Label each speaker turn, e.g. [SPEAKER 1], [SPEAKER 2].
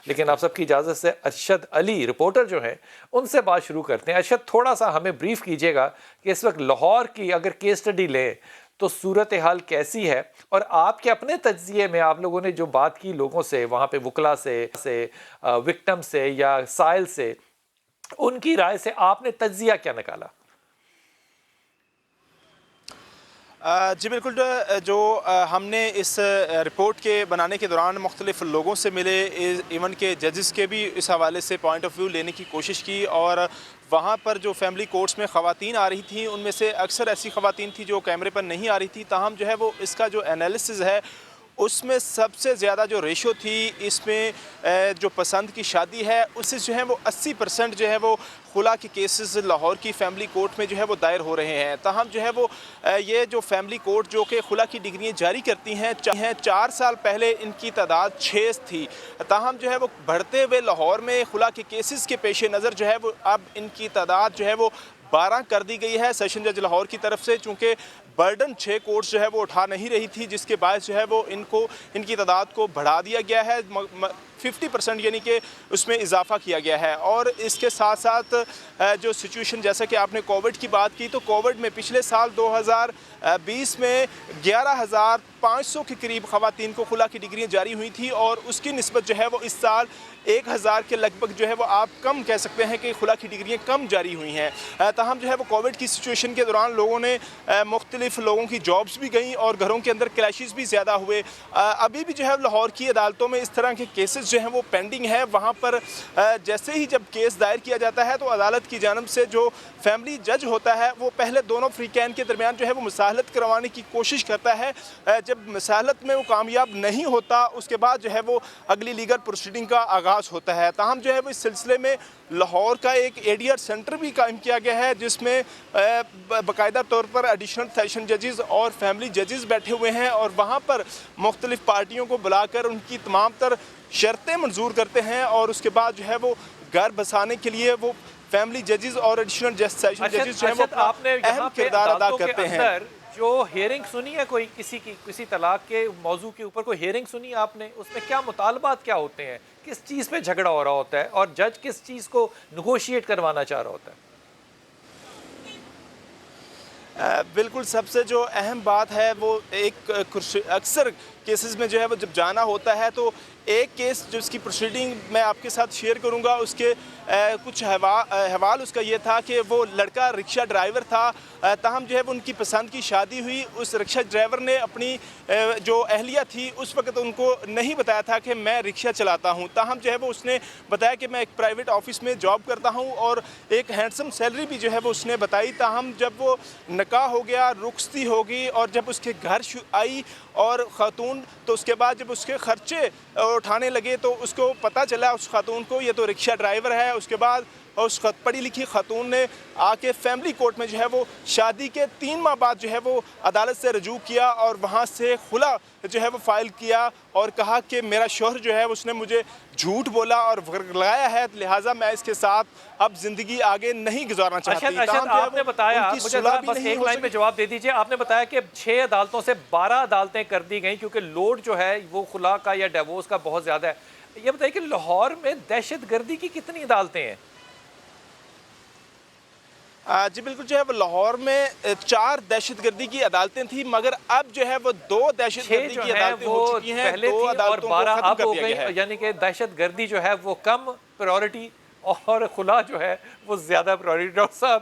[SPEAKER 1] लेकिन आप सबकी इजाज़त से अरशद अली रिपोर्टर जो है उनसे बात शुरू करते हैं। अरशद, थोड़ा सा हमें ब्रीफ कीजिएगा कि इस वक्त लाहौर की अगर केस स्टडी लें तो सूरत हाल कैसी है, और आपके अपने तज्जिए में आप लोगों ने जो बात की लोगों से, वहाँ पे वकला से विक्टिम से या साइल से, उनकी राय से आपने तज्जिया क्या निकाला?
[SPEAKER 2] जी बिल्कुल। जो हमने इस रिपोर्ट के बनाने के दौरान मुख्तलिफ लोगों से मिले, इवन के जजेस के भी इस हवाले से पॉइंट ऑफ व्यू लेने की कोशिश की, और वहाँ पर जो फैमिली कोर्ट्स में ख़वातीन आ रही थी उनमें से अक्सर ऐसी ख़वातीन थी जो कैमरे पर नहीं आ रही थी। ताहम जो है वो इसका जो एनालिसिस है उसमें सबसे ज़्यादा जो रेशो थी इसमें जो पसंद की शादी है उससे जो है वो 80% जो है वो खुला के केसेस लाहौर की फ़ैमिली कोर्ट में जो है वो दायर हो रहे हैं। ताहम जो है वो ये जो फ़ैमिली कोर्ट जो कि खुला की डिग्रियाँ जारी करती हैं 4 साल पहले इनकी तादाद 6 थी। ताहम जो है वो बढ़ते हुए लाहौर में खुला के केसेस के पेश नज़र जो है वो अब इनकी तादाद जो है वो 12 कर दी गई है सेशन जज लाहौर की तरफ से, चूँकि बर्डन 6 कोर्ट्स जो है वो उठा नहीं रही थी, जिसके बायस जो है वो इनकी तादाद को बढ़ा दिया गया है। 50% यानी कि उसमें इजाफा किया गया है। और इसके साथ साथ जो सिचुएशन, जैसा कि आपने कोविड की बात की, तो कोविड में पिछले साल 2020 में 11,500 के करीब ख़वातीन को खुला की डिग्रियाँ जारी हुई थी, और उसकी निस्बत जो है वो इस साल 1,000 के लगभग जो है वो आप कम कह सकते हैं कि खुला की डिग्रियाँ कम जारी हुई हैं। ताहम जो है वो कोविड की सिचुएशन के दौरान लोगों ने मुख्तलिफ लोगों की जॉब्स भी गई और घरों के अंदर क्लैशेस भी ज़्यादा हुए। अभी भी जो है लाहौर की अदालतों में इस तरह के केसेस जो हैं वो पेंडिंग है। वहाँ पर जैसे ही जब केस दायर किया जाता है तो अदालत की जानब से जो फैमिली जज होता है वो पहले दोनों फ्रीकैन के दरमियान जो है वो मुसाहलत करवाने की कोशिश करता है। जब मुसाहलत में वो कामयाब नहीं होता उसके बाद जो है वो अगली लीगल प्रोसीडिंग का आगाज़ होता है। ताहम जो है वो इस सिलसिले में लाहौर का एक एडीआर सेंटर भी कायम किया गया है, जिसमें बाकायदा तौर पर एडिशनल सेशन जजेस और फैमिली जजेस बैठे हुए हैं, और वहाँ पर मुख्तलिफ पार्टियों को बुलाकर उनकी तमाम तर शर्तें मंजूर करते हैं, और उसके बाद जो है वो घर बसाने के लिए वो फैमिली जजेस और एडिशनल सेशन जजेस जो है वो
[SPEAKER 1] आपने
[SPEAKER 2] अहम किरदार अदा करते हैं।
[SPEAKER 1] जो हियरिंग सुनी है कोई किसी तलाक के मौजू के ऊपर कोई हियरिंग सुनी आपने? उसमें क्या मुतालबात क्या होते हैं, किस चीज़ पे झगड़ा हो रहा होता है और जज किस चीज़ को निगोशिएट करवाना चाह रहा होता है?
[SPEAKER 2] बिल्कुल, सबसे जो अहम बात है वो अक्सर केसेस में जो है वो जब जाना होता है तो एक केस जिसकी प्रोसीडिंग मैं आपके साथ शेयर करूंगा, उसके कुछ हवाल उसका ये था कि वो लड़का रिक्शा ड्राइवर था। ताहम जो है वो उनकी पसंद की शादी हुई। उस रिक्शा ड्राइवर ने अपनी जो अहलिया थी उस वक्त उनको नहीं बताया था कि मैं रिक्शा चलाता हूँ। ताहम जो है वो उसने बताया कि मैं एक प्राइवेट ऑफिस में जॉब करता हूँ, और एक हैंडसम सैलरी भी जो है वो उसने बताई। ताहम जब वो निकाह हो गया, रुखसती होगी, और जब उसके घर आई और ख़ातून, तो उसके बाद जब उसके खर्चे उठाने लगे तो उसको पता चला उस खातून को ये तो रिक्शा ड्राइवर है। उसके बाद उस पढ़ी लिखी खातून ने आके फैमिली कोर्ट में जो है वो शादी के 3 माह बाद जो है वो अदालत से रजू किया, और वहाँ से खुला जो है वो फाइल किया और कहा कि मेरा शौहर जो है उसने मुझे झूठ बोला और लगाया है, लिहाजा मैं इसके साथ अब जिंदगी आगे नहीं गुजारना चाहती।
[SPEAKER 1] आपने बताया, मुझे बस एक लाइन में जवाब दे दीजिए, आपने बताया कि 6 अदालतों से 12 अदालतें कर दी गई क्योंकि लोड जो है वो खुला का या डिवोर्स का बहुत ज़्यादा है। ये बताइए कि लाहौर में दहशत गर्दी की कितनी अदालतें हैं?
[SPEAKER 2] जी बिल्कुल, जो है वो लाहौर में 4 दहशतगर्दी की अदालतें थी, मगर अब जो है वो 2 दहशतगर्दी की अदालतें हो चुकी हैं।
[SPEAKER 1] पहले 2 अदालतों को खत्म कर दिया गया है। यानी कि दहशतगर्दी जो है वो कम प्रायोरिटी और खुला जो है वो ज़्यादा प्रायोरिटी। डॉक्टर साहब,